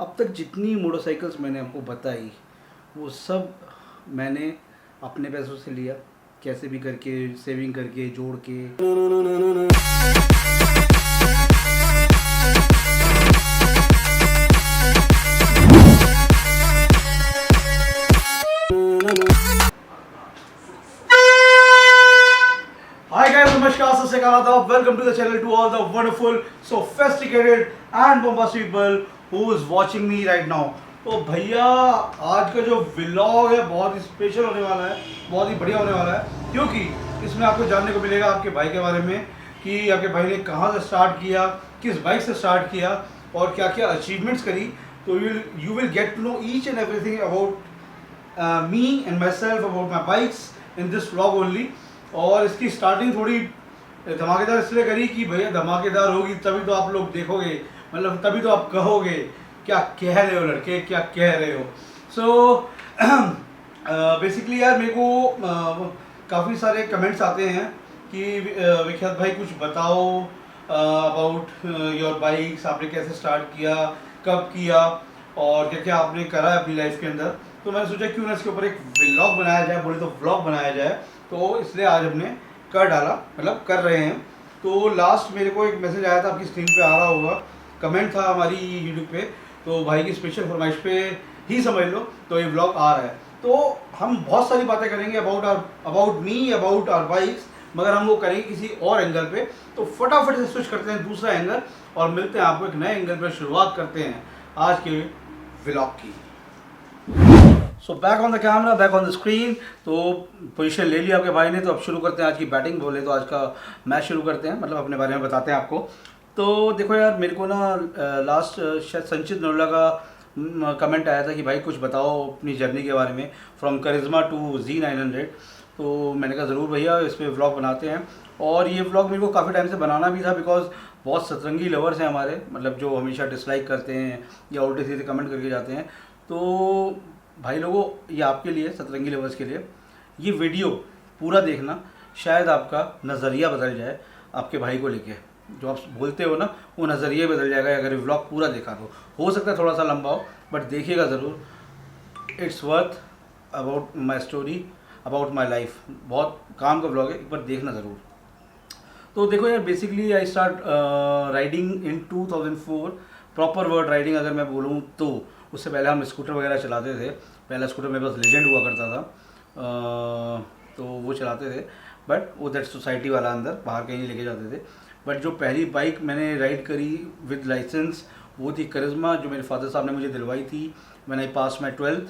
अब तक जितनी मोटरसाइकिल्स मैंने आपको बताई वो सब मैंने अपने पैसों से लिया, कैसे भी करके, सेविंग करके, जोड़ के। Hi guys, नमस्कार, सत श्री अकाल, welcome to the channel to all the wonderful, sophisticated and bombastic people who is watching me right now। तो भैया आज का जो व्लॉग है बहुत ही स्पेशल होने वाला है, बहुत ही बढ़िया होने वाला है, क्योंकि इसमें आपको जानने को मिलेगा आपके भाई के बारे में कि आपके भाई ने कहाँ से स्टार्ट किया, किस बाइक से स्टार्ट किया और क्या क्या अचीवमेंट्स करी। तो you will get to know each and everything about me and myself, about my bikes in this vlog only. और इसकी स्टार्टिंग थोड़ी धमाकेदार इसलिए करी कि भैया धमाकेदार होगी तभी तो आप लोग देखोगे, मतलब तभी तो आप कहोगे क्या कह रहे हो लड़के, क्या कह रहे हो। सो बेसिकली यार मेरे को काफ़ी सारे कमेंट्स आते हैं कि विख्यात भाई कुछ बताओ अबाउट योर बाइक्स, आपने कैसे स्टार्ट किया, कब किया और क्या क्या आपने करा है अपनी लाइफ के अंदर। तो मैंने सोचा क्यों ना इसके ऊपर एक व्लॉग बनाया जाए, बोले तो व्लॉग बनाया जाए, तो इसलिए आज हमने कर डाला, मतलब कर रहे हैं। तो लास्ट मेरे को एक मैसेज आया था, आपकी स्क्रीन पे आ रहा होगा, कमेंट था हमारी यूट्यूब पे, तो भाई की स्पेशल फरमाइश पे ही समझ लो तो ये व्लॉग आ रहा है। तो हम बहुत सारी बातें करेंगे about me, about our bikes, मगर हम वो करेंगे किसी और एंगल पे। तो फटाफट से स्विच करते हैं दूसरा एंगल और मिलते हैं आपको एक नए एंगल पर। शुरुआत करते हैं आज के व्लॉग की। So back on the camera, back on the screen. तो पोजीशन ले लिया आपके भाई ने, तो अब शुरू करते हैं आज की बैटिंग। बोले तो आज का मैच शुरू करते हैं, मतलब अपने बारे में बताते हैं आपको। तो देखो यार, मेरे को ना लास्ट शायद संचित नरोला का कमेंट आया था कि भाई कुछ बताओ अपनी जर्नी के बारे में, फ्रॉम करिश्मा टू Z900। तो मैंने कहा ज़रूर भैया, इस पर व्लॉग बनाते हैं। और ये व्लॉग मेरे को काफ़ी टाइम से बनाना भी था, बिकॉज बहुत सतरंगी लवर्स हैं हमारे, मतलब जो हमेशा डिसलाइक करते हैं या उल्टे सीधे कमेंट करके जाते हैं। तो भाई लोगों, ये आपके लिए, सतरंगी लवर्स के लिए ये वीडियो पूरा देखना, शायद आपका नज़रिया बदल जाए आपके भाई को लेके। जो आप बोलते हो ना, वो नज़रिया बदल जाएगा अगर ये व्लॉग पूरा देखा तो। हो सकता है थोड़ा सा लंबा हो, बट देखिएगा ज़रूर। It's worth about my story, about my life. बहुत काम का व्लॉग है, एक बार देखना ज़रूर। तो देखो यार, basically I start riding in 2004। Proper word riding अगर मैं बोलूँ तो उससे पहले हम स्कूटर वगैरह चलाते थे। पहला स्कूटर मेरे पास लेजेंड हुआ करता था, तो वो चलाते थे, बट वो दैट सोसाइटी वाला अंदर बाहर कहीं लेके जाते थे। बट जो पहली बाइक मैंने राइड करी विद लाइसेंस वो थी करिश्मा, जो मेरे फादर साहब ने मुझे दिलवाई थी when I pass my 12th।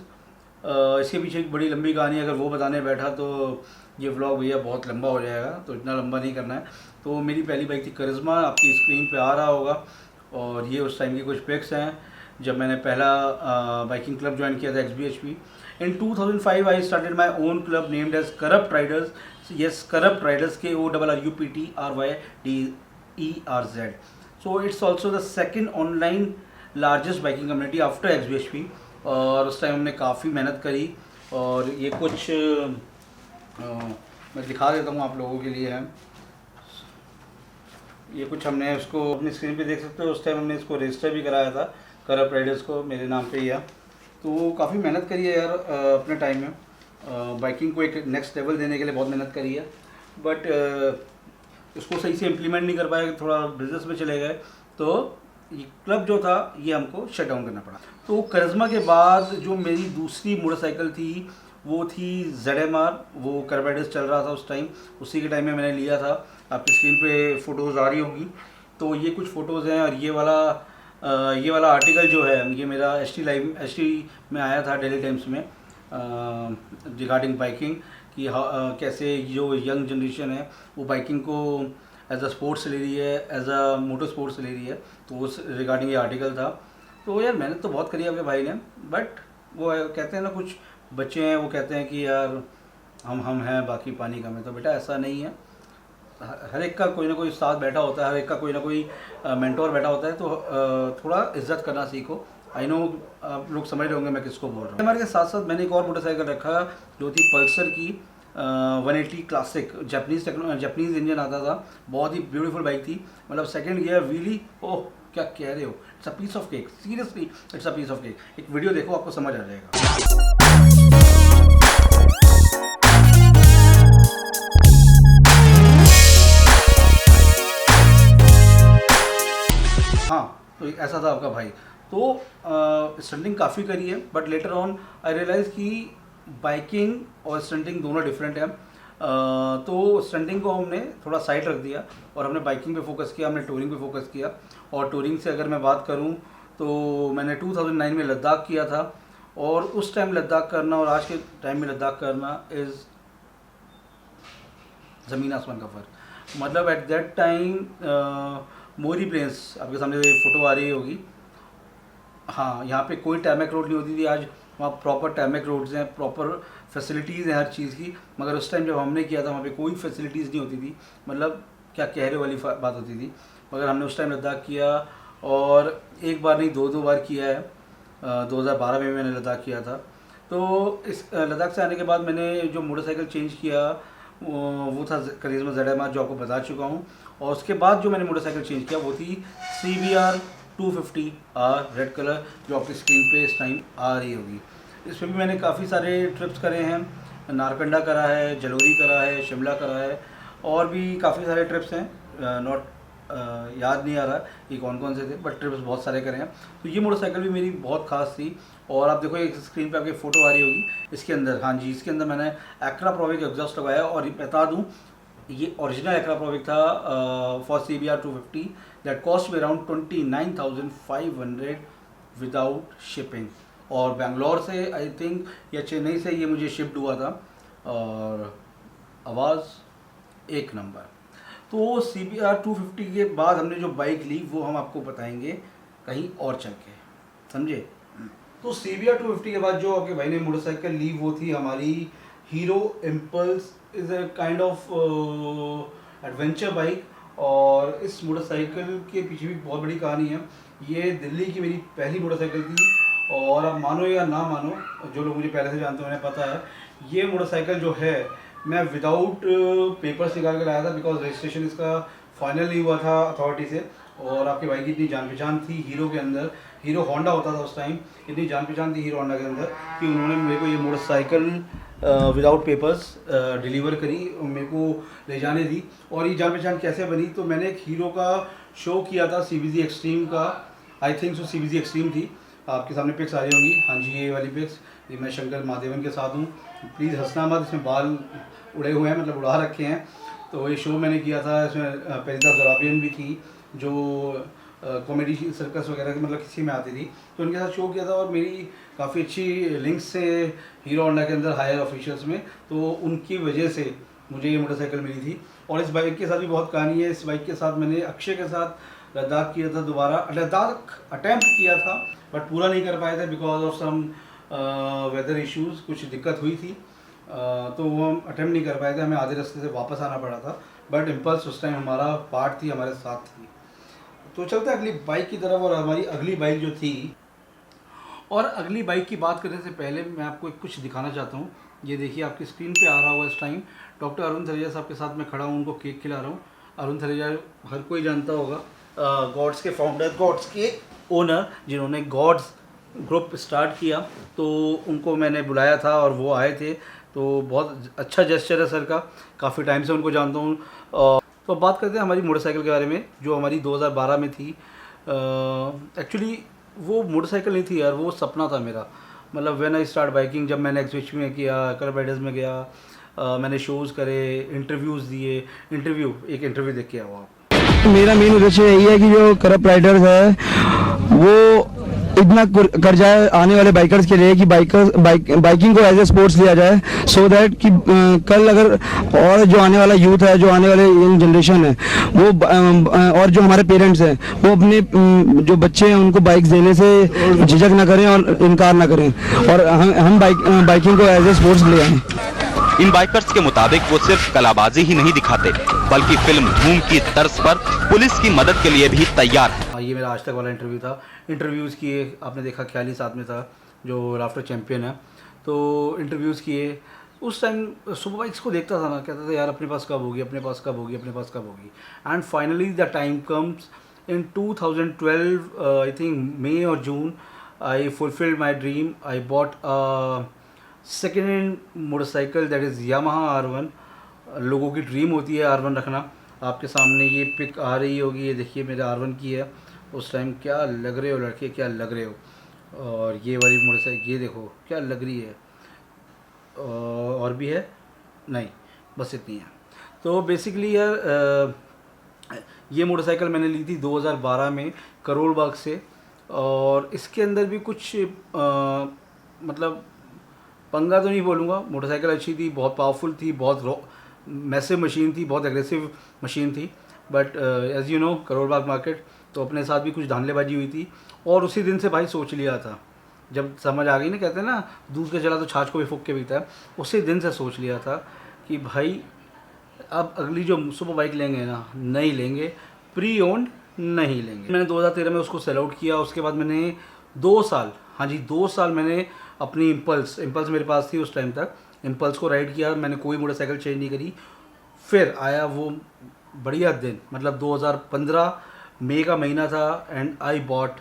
इसके पीछे एक बड़ी लंबी कहानी है, अगर वो बताने बैठा तो ये व्लॉग भैया बहुत लंबा हो जाएगा, तो इतना लंबा नहीं करना है। तो मेरी पहली बाइक थी करिश्मा, आपकी स्क्रीन पे आ रहा होगा। और ये उस टाइम की कुछ पिक्स हैं जब मैंने पहला बाइकिंग क्लब ज्वाइन किया था, XBHP। In 2005 I started my own club named as corrupt riders. Yes, corrupt riders, KORRUPTRYDERZ। So it's also the second online largest biking community after XBHP। और उस टाइम हमने काफ़ी मेहनत करी। और ये कुछ मैं दिखा देता हूँ आप लोगों के लिए है। ये कुछ हमने उसको अपनी स्क्रीन पे देख सकते हो, उस टाइम हमने इसको रजिस्टर भी कराया था, करप्ट राइडर्स को मेरे नाम पे ही है। तो काफ़ी मेहनत करी है यार अपने टाइम में। बाइकिंग को एक नेक्स्ट लेवल देने के लिए बहुत मेहनत करी है, बट उसको सही से इम्प्लीमेंट नहीं कर पाए, थोड़ा बिजनेस में चले गए, तो ये क्लब जो था ये हमको शट डाउन करना पड़ा। तो करिश्मा के बाद जो मेरी दूसरी मोटरसाइकिल थी वो थी ZMR। वो करप्ट राइडर्स चल रहा था उस टाइम, उसी के टाइम में मैंने लिया था। आपकी स्क्रीन पे फ़ोटोज़ आ रही होगी, तो ये कुछ फ़ोटोज़ हैं। और ये वाला आर्टिकल जो है ये मेरा HT में आया था, डेली टाइम्स में, रिगार्डिंग बाइकिंग कि कैसे जो यंग जनरेशन है वो बाइकिंग को एज अ स्पोर्ट्स ले रही है, एज अ मोटर स्पोर्ट्स ले रही है। तो उस रिगार्डिंग ये आर्टिकल था। तो यार मेहनत तो बहुत करी आपके भाई ने, बट वो कहते हैं ना, कुछ बच्चे हैं वो कहते हैं कि यार हम हैं बाकी पानी कम है। तो बेटा ऐसा नहीं है, हर एक का कोई ना कोई साथ बैठा होता है, हर एक का कोई ना कोई मेंटोर बैठा होता है। तो थोड़ा इज्जत करना सीखो। आई नो आप लोग समझ रहे होंगे मैं किसको बोल रहा हूँ। हमारे के साथ साथ मैंने एक और मोटरसाइकिल रखा जो थी पल्सर की 180 क्लासिक। जापानीज़ इंजन आता था, बहुत ही ब्यूटीफुल बाइक थी, मतलब सेकंड गियर व्हीली, ओह क्या कह रहे हो, it's a piece of cake, seriously it's a piece of cake. एक वीडियो देखो, आपको समझ आ जाएगा। हाँ, तो ऐसा था आपका भाई। तो स्टंटिंग काफ़ी करी है, but later on I realise कि बाइकिंग और स्टंटिंग दोनों डिफरेंट है। तो स्टंटिंग को हमने थोड़ा साइड रख दिया और हमने बाइकिंग पे फोकस किया, हमने टूरिंग पे फोकस किया। और टूरिंग से अगर मैं बात करूँ तो मैंने 2009 में लद्दाख किया था, और उस टाइम लद्दाख करना और आज के टाइम में लद्दाख करना इज़ ज़मीन आसमान का फ़र्क। मतलब एट दैट टाइम मोरी प्लेन्स, आपके सामने फ़ोटो आ रही होगी, हाँ, यहाँ पे कोई टैमेक रोड नहीं होती थी। आज वहाँ प्रॉपर टैमेक रोड्स हैं, प्रॉपर फैसिलिटीज़ हैं हर चीज़ की। मगर उस टाइम जब हमने किया था वहाँ पे कोई फैसिलिटीज़ नहीं होती थी, मतलब क्या कह रहे वाली बात होती थी। मगर हमने उस टाइम लद्दाख किया, और एक बार नहीं दो बार किया है। 2012 में मैंने लद्दाख किया था। तो इस लद्दाख से आने के बाद मैंने जो मोटरसाइकिल चेंज किया वो था करिश्मा ZMR, जो आपको बता चुका हूँ। और उसके बाद जो मैंने मोटरसाइकिल चेंज किया वो थी CBR 250R रेड कलर, जो आपकी स्क्रीन पे इस टाइम आ रही होगी। इस पर भी मैंने काफ़ी सारे ट्रिप्स करे हैं, नारकंडा करा है, जलोरी करा है, शिमला करा है, और भी काफ़ी सारे ट्रिप्स हैं। नॉट याद नहीं आ रहा ये कौन कौन से थे, बट ट्रिप्स बहुत सारे करे हैं। तो ये मोटरसाइकिल भी मेरी बहुत खास थी। और आप देखो एक स्क्रीन पे आपकी फ़ोटो आ रही होगी, इसके अंदर, हाँ जी, इसके अंदर मैंने एक्रा प्रोविक एग्जॉस्ट लगाया। और बता दूँ, ये ओरिजिनल एक्रा प्रोविक था फॉर CBR 250 दैट कॉस्ट में अराउंड 29,500 विदाउट शिपिंग। और बेंगलोर से आई थिंक या चेन्नई से ये मुझे शिफ्ट हुआ था, और आवाज़ एक नंबर। तो CBR 250 के बाद हमने जो बाइक ली वो हम आपको बताएंगे कहीं और चल के, समझे। तो CBR 250 के बाद जो आपके भाई ने मोटरसाइकिल ली वो थी हमारी hero impulse. Is a kind of adventure bike, और इस मोटरसाइकिल के पीछे भी बहुत बड़ी कहानी है। ये दिल्ली की मेरी पहली मोटरसाइकिल थी, और आप मानो या ना मानो, जो लोग मुझे पहले से जानते हैं उन्हें पता है, ये मोटरसाइकिल जो है मैं विदाउट पेपर्स निकाल के लाया था, बिकॉज रजिस्ट्रेशन इसका फाइनल नहीं हुआ था अथॉरिटी से। और आपके भाई की इतनी जान पहचान थी हीरो के अंदर, हीरो होंडा होता था उस टाइम, इतनी जान पहचान थी हीरो होंडा के अंदर कि उन्होंने मेरे को ये मोटरसाइकिल विदाउट पेपर्स डिलीवर करी, मेरे को ले जाने दी। और ये जान पहचान कैसे बनी, तो मैंने एक हीरो का शो किया था CBG एक्सट्रीम का, I think so CBG extreme थी। आपके सामने पिक्स आ रही होंगी, हाँ जी, ये वाली पिक्स। ये मैं शंकर महादेवन के साथ हूँ, प्लीज़ हंसना मत, इसमें बाल उड़े हुए हैं, मतलब उड़ा रखे हैं। तो ये शो मैंने किया था, इसमें पेरिता ज़राबियन भी थी, जो कॉमेडी सर्कस वगैरह मतलब किसी में आती थी, तो उनके साथ शो किया था। और मेरी काफ़ी अच्छी लिंक्स से हीरो होंडा के अंदर हायर ऑफिशियल्स में, तो उनकी वजह से मुझे ये मोटरसाइकिल मिली थी। और इस बाइक के साथ भी बहुत कहानी है। इस बाइक के साथ मैंने अक्षय के साथ लद्दाख किया था, दोबारा लद्दाख अटैम्प्ट किया था, बट पूरा नहीं कर पाए थे because of some weather issues, कुछ दिक्कत हुई थी। तो वो हम अटैम्प्ट नहीं कर पाए थे, हमें आधे रास्ते से वापस आना पड़ा था। बट इम्पल्स उस टाइम हमारा पार्ट थी, हमारे साथ थी। तो चलते हैं अगली बाइक की तरफ। और हमारी अगली बाइक जो थी, और अगली बाइक की बात करने से पहले मैं आपको एक कुछ दिखाना चाहता हूँ। ये देखिए आपकी स्क्रीन पे आ रहा होगा इस टाइम, डॉक्टर अरुण थरेजा साहब के साथ मैं खड़ा हूँ, उनको केक खिला रहा हूँ। अरुण थरेजा हर कोई जानता होगा, गॉड्स के फाउंडर, गॉड्स के ओनर, जिन्होंने गॉड्स ग्रुप स्टार्ट किया। तो उनको मैंने बुलाया था और वो आए थे, तो बहुत अच्छा जेस्चर है सर का, काफ़ी टाइम से उनको जानता हूँ। तो बात करते हैं हमारी मोटरसाइकिल के बारे में, जो हमारी 2012 में थी। एक्चुअली वो मोटरसाइकिल नहीं थी यार, वो सपना था मेरा। मतलब व्हेन आई स्टार्ट बाइकिंग, जब मैंने एक्सविच में किया, कलर राइडर्स में गया, मैंने शोज़ करे, इंटरव्यूज़ दिए। एक इंटरव्यू देख के आओ आप। मेरा मेन उद्देश्य यही है कि जो करप्ट राइडर्स है वो इतना कर जाए आने वाले बाइकर्स के लिए कि बाइकिंग को एज ए स्पोर्ट्स लिया जाए, सो दैट कि कल अगर और जो आने वाला यूथ है, जो आने वाले यंग जनरेशन है, वो और जो हमारे पेरेंट्स हैं, वो अपने जो बच्चे हैं उनको बाइक्स देने से झिझक ना करें और इनकार ना करें, और हम बाइकिंग को एज ए स्पोर्ट्स ले आएँ। इन बाइकर्स के मुताबिक वो सिर्फ कलाबाजी ही नहीं दिखाते, बल्कि फिल्म धूम की तर्ज पर पुलिस की मदद के लिए भी तैयार है। ये मेरा आज तक वाला इंटरव्यू था। इंटरव्यूज़ किए, आपने देखा ख्याली साथ में था, जो राफ्टर चैंपियन है। तो इंटरव्यूज़ किए। उस टाइम सुपर बाइक्स को देखता था ना, कहता था यार अपने पास कब होगी, अपने पास कब होगी, अपने पास कब होगी। And finally the time comes in 2012, I think May or June, I fulfilled my dream. I bought a second-hand motorcycle, that is Yamaha R1. लोगों की ड्रीम होती है R1 रखना. आपके सामने ये पिक आ रही होगी, ये देखिए मेरे R1 की है. उस टाइम क्या लग रहे हो लड़के, क्या लग रहे हो. और ये वाली मोटरसाइकिल ये देखो क्या लग रही है. और भी है नहीं, बस इतनी है. तो बेसिकली यार ये मोटरसाइकिल मैंने ली थी 2012 में करोल बाग से. और इसके अंदर भी कुछ मतलब पंगा तो नहीं बोलूँगा. मोटरसाइकिल अच्छी थी, बहुत पावरफुल थी, बहुत मैसिव मशीन थी, बहुत एग्रेसिव मशीन थी. But as you know Karol Bagh market, तो अपने साथ भी कुछ धांधलेबाजी हुई थी. और उसी दिन से भाई सोच लिया था, जब समझ आ गई ना, कहते हैं ना दूध का जला तो छाछ को भी फूंक के पीता है. उसी दिन से सोच लिया था कि भाई अब अगली जो सुपर बाइक लेंगे ना, नहीं लेंगे, प्री ओन्ड नहीं लेंगे. मैंने 2013 में उसको सेल आउट किया. उसके बाद मैंने 2 साल, हाँ जी 2 साल मैंने अपनी इम्पल्स मेरे पास थी उस टाइम तक. इम्पल्स को राइड किया. मैंने कोई मोटरसाइकिल चेंज नहीं करी. फिर आया वो बढ़िया दिन, मतलब 2015 मई का महीना था, and I bought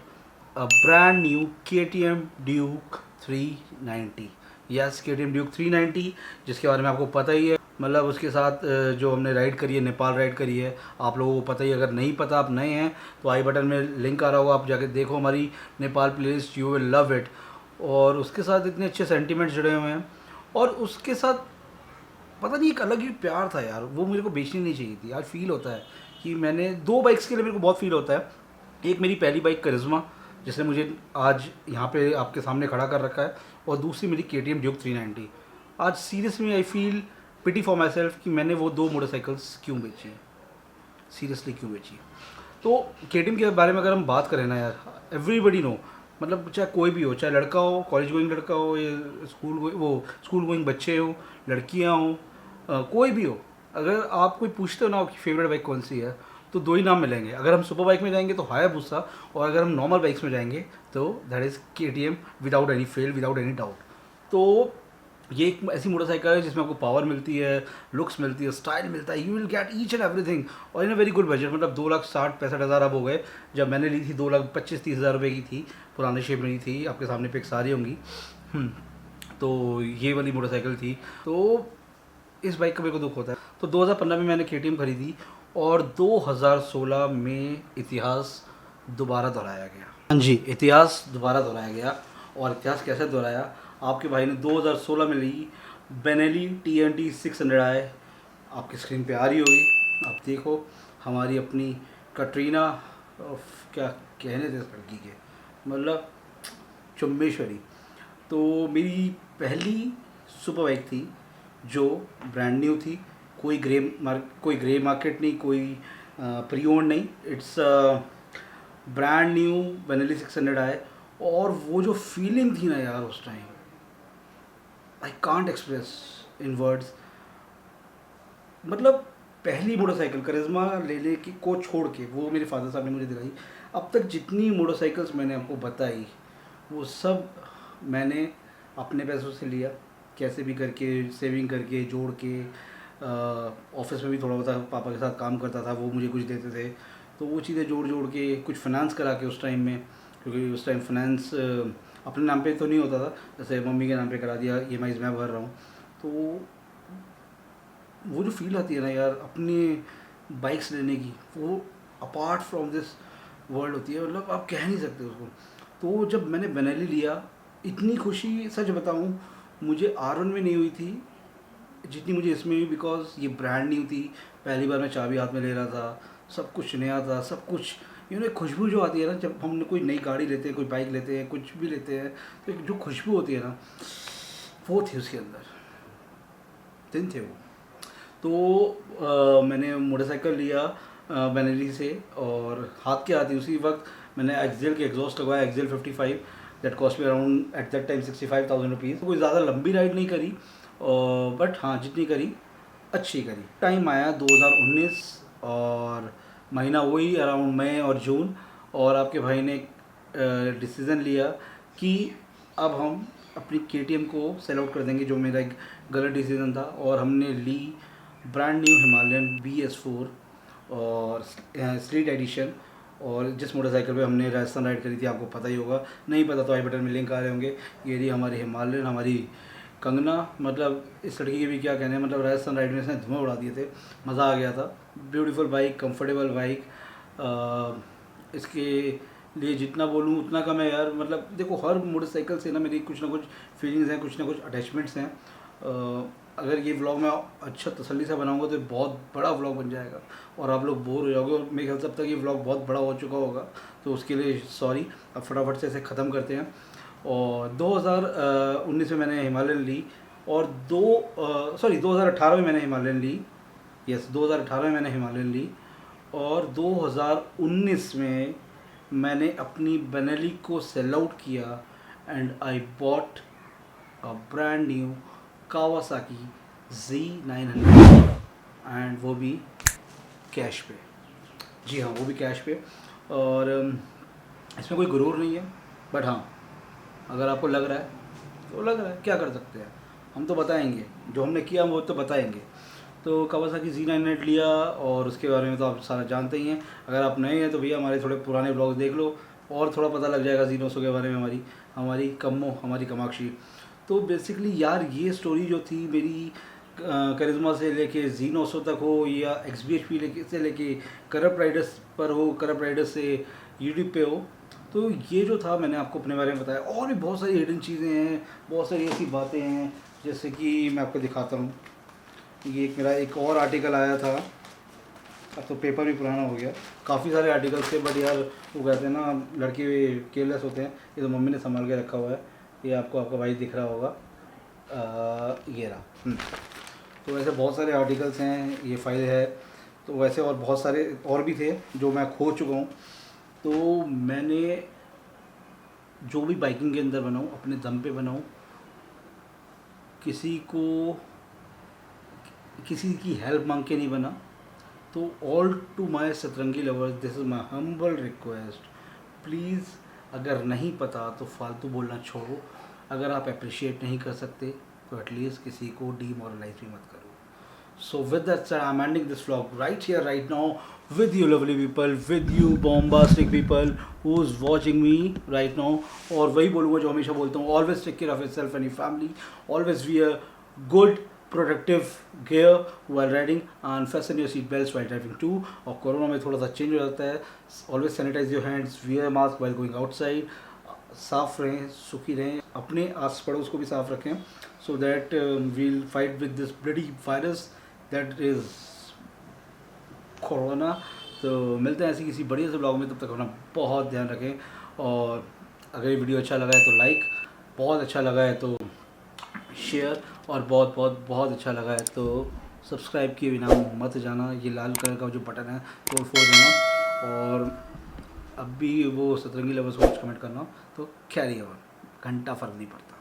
a brand new KTM Duke 390. Yes, KTM Duke 390, जिसके बारे में आपको पता ही है. मतलब उसके साथ जो हमने राइड करी है, नेपाल राइड करी है, आप लोगों को पता ही. अगर नहीं पता, आप नए हैं, तो आई बटन में लिंक आ रहा होगा, आप जाके देखो हमारी Nepal playlist, you will love it. और उसके साथ इतने अच्छे सेंटीमेंट्स जुड़े हुए हैं. और उसके साथ पता नहीं एक अलग ही प्यार था यार. वो मेरे को बेचनी नहीं चाहिए थी यार. फील होता है कि मैंने 2 बाइक्स के लिए मेरे को बहुत फील होता है. एक मेरी पहली बाइक करिश्मा, जिसने मुझे आज यहाँ पे आपके सामने खड़ा कर रखा है, और दूसरी मेरी KTM ड्यूक 390. आज seriously I feel pity for myself कि मैंने वो 2 मोटरसाइकिल्स क्यों बेची, सीरियसली क्यों बेची. तो KTM के बारे में अगर हम बात करें ना यार, एवरीबडी नो, मतलब चाहे कोई भी हो, चाहे लड़का हो, कॉलेज गोइंग लड़का हो, या स्कूल गोइंग बच्चे हो, लड़कियां हो, कोई भी हो, अगर आप कोई पूछते हो ना आपकी फेवरेट बाइक कौन सी है, तो 2 ही नाम मिलेंगे. अगर हम सुपर बाइक में जाएंगे तो हायाबुसा, और अगर हम नॉर्मल बाइक्स में जाएंगे तो that is KTM, without any fail, without any doubt. तो ये एक ऐसी मोटरसाइकिल है जिसमें आपको पावर मिलती है, लुक्स मिलती है, स्टाइल मिलता है. You will gate each and everything, और इन अ वेरी गुड बजट. मतलब 2,60,65,000 अब हो गए. जब मैंने ली थी 2,25,30,000 रुपये की थी, पुराने शेप में थी. आपके सामने पिक्स आ रही होंगी. तो ये वाली मोटरसाइकिल थी. तो इस बाइक का मेरे को दुख होता है. तो 2015 में मैंने KTM खरीदी, और 2016 में इतिहास दोबारा दोहराया गया. हाँ जी, इतिहास दोबारा दोहराया गया. और इतिहास कैसे दोहराया, आपके भाई ने 2016 में ली बेनेली TNT 600i. आपकी स्क्रीन पे आ रही होगी, आप देखो. हमारी अपनी कटरीना, क्या कहने थे इस लड़की के, मतलब चुम्बेश्वरी. तो मेरी पहली सुपर बाइक थी जो ब्रांड न्यू थी. कोई ग्रे मार्केट नहीं, कोई प्री ओन्ड नहीं. It's brand new Benelli 600i. और वो जो फीलिंग थी ना यार उस time, I can't express in words. मतलब पहली मोटरसाइकिल करिश्मा लेने की को छोड़ के, वो मेरे फादर साहब ने मुझे दिलाई. अब तक जितनी मोटरसाइकिल्स मैंने आपको बताई, वो सब मैंने अपने पैसों से लिया, कैसे भी करके, सेविंग करके, जोड़ के. ऑफिस में भी थोड़ा बहुत पापा के साथ काम करता था, वो मुझे कुछ देते थे. तो वो चीज़ें जोड़ के, कुछ फाइनेंस करा के उस टाइम में, क्योंकि उस टाइम फाइनेंस अपने नाम पे तो नहीं होता था, जैसे मम्मी के नाम पे करा दिया, EMI मैं भर रहा हूँ. तो वो जो फील आती है ना यार अपनी बाइक्स लेने की, वो अपार्ट फ्रॉम दिस वर्ल्ड होती है. मतलब आप कह नहीं सकते उसको. तो जब मैंने बेनेली लिया, इतनी खुशी सच बताऊँ मुझे R1 में नहीं हुई थी जितनी मुझे इसमें हुई. बिकॉज ये ब्रांड न्यू थी, पहली बार मैं चाबी हाथ में ले रहा था, सब कुछ नया था, सब कुछ. खुशबू जो आती है ना, जब हम कोई नई गाड़ी लेते हैं, कोई बाइक लेते हैं, कुछ भी लेते हैं, तो जो खुशबू होती है ना, वो थी उसके अंदर, दिन थे वो. तो मैंने मोटरसाइकिल लिया बेनेली से, और हाथ के हाथ ही उसी वक्त मैंने एक्सेल के एग्जॉस्ट लगवाया, Excel 55. That cost me around at that time 65,000 rupees. कोई ज़्यादा लंबी राइड नहीं करी, बट हाँ जितनी करी अच्छी करी. टाइम आया 2019, और महीना वही अराउंड मई और जून. और आपके भाई ने डिसीज़न लिया कि अब हम अपनी KTM को सेल आउट कर देंगे, जो मेरा एक गलत डिसीज़न था. और हमने ली ब्रांड न्यू हिमालयन BS4 और स्ट्रीट एडिशन. और जिस मोटरसाइकिल पे हमने राजस्थान राइड करी थी आपको पता ही होगा, नहीं पता तो आई बटन में लिंक आ रहे होंगे। ये रही हमारी हिमालयन, हमारी कंगना। मतलब इस लड़की के भी क्या कहने हैं, मतलब राजस्थान राइड में इसने धुआं उड़ा दिए थे, मज़ा आ गया था। ब्यूटीफुल बाइक, कंफर्टेबल बाइक, इसके लिए जितना बोलूँ उतना कम है यार। मतलब देखो हर मोटरसाइकिल से ना मेरी कुछ ना कुछ फीलिंग्स हैं, कुछ ना कुछ अटैचमेंट्स हैं। अगर ये व्लॉग मैं अच्छा तसल्ली से बनाऊंगा तो बहुत बड़ा व्लॉग बन जाएगा और आप लोग बोर हो जाओगे। और मेरे ख्याल से अब तक ये व्लॉग बहुत बड़ा हो चुका होगा, तो उसके लिए सॉरी। अब फटाफट से इसे ख़त्म करते हैं। और 2019 में मैंने हिमालयन ली और 2018 में मैंने हिमालयन ली। यस, 2018 में मैंने हिमालयन ली और 2019 में मैंने अपनी बेनेली को सेल आउट किया and I bought a brand new Kawasaki Z900 and वो भी कैश पे। जी हाँ, वो भी कैश पे। और इसमें कोई गुरूर नहीं है, बट हाँ अगर आपको लग रहा है तो लग रहा है, क्या कर सकते हैं। हम तो बताएंगे, जो हमने किया हम वो तो बताएंगे। तो कावासाकी Z900 लिया और उसके बारे में तो आप सारा जानते ही हैं। अगर आप नए हैं तो भैया हमारे थोड़े पुराने ब्लॉग्स देख लो और थोड़ा पता लग जाएगा Z900 के बारे में, हमारी कम्मो, हमारी कमाक्षी। तो बेसिकली यार ये स्टोरी जो थी मेरी करिश्मा से लेके Z900 तक हो या XBHP से लेके करप्ट राइडर्स पर हो, करप्ट राइडर्स से यूट्यूब पे हो, तो ये जो था मैंने आपको अपने बारे में बताया। और भी बहुत सारी हिडन चीज़ें हैं, बहुत सारी ऐसी बातें हैं, जैसे कि मैं आपको दिखाता हूँ। ये मेरा एक और आर्टिकल आया था, अब तो पेपर भी पुराना हो गया। काफ़ी सारे आर्टिकल्स थे, बट यार वो कहते हैं ना लड़के केयरलेस होते हैं। ये तो मम्मी ने संभाल के रखा हुआ है, ये आपको आपका भाई दिख रहा होगा, ये रहा। तो वैसे बहुत सारे आर्टिकल्स हैं, ये फाइल है। तो वैसे और बहुत सारे और भी थे जो मैं खो चुका हूँ। तो मैंने जो भी बाइकिंग के अंदर बनाऊँ अपने दम पे बनाऊँ, किसी की हेल्प मांग के नहीं बना। तो ऑल टू माय सतरंगी lovers, this is my humble request, please अगर नहीं पता तो फालतू बोलना छोड़ो। अगर आप अप्रिशिएट नहीं कर सकते तो एटलीस्ट किसी को डीमोरलाइज भी मत करो। So with that said, I'm ending this vlog right here, right now, with you lovely people, with you bombastic people who's watching me right now. और वही बोलूँगा जो हमेशा बोलता हूँ, always take care of yourself and your family, always wear good protective gear while riding and fasten your seat belts while driving too. और corona में थोड़ा सा चेंज हो जाता है, always sanitize your hands, wear mask while going outside, साफ़ रहें, सुखी रहें, अपने आस पड़ोस को भी साफ़ रखें, so that we'll fight with this bloody virus that is corona. तो मिलते हैं ऐसी किसी बढ़िया से ब्लॉग में, तब तक अपना बहुत ध्यान रखें। और अगर ये वीडियो अच्छा लगा है तो लाइक, बहुत अच्छा लगा है तो शेयर, और बहुत बहुत बहुत अच्छा लगा है तो सब्सक्राइब किए बिना मत जाना। ये लाल कलर का जो बटन है तोड़ फोड़ देना। और अब भी वो सतरंगी लवर्स को कुछ कमेंट करना तो कैरी ऑन, घंटा फ़र्क नहीं पड़ता।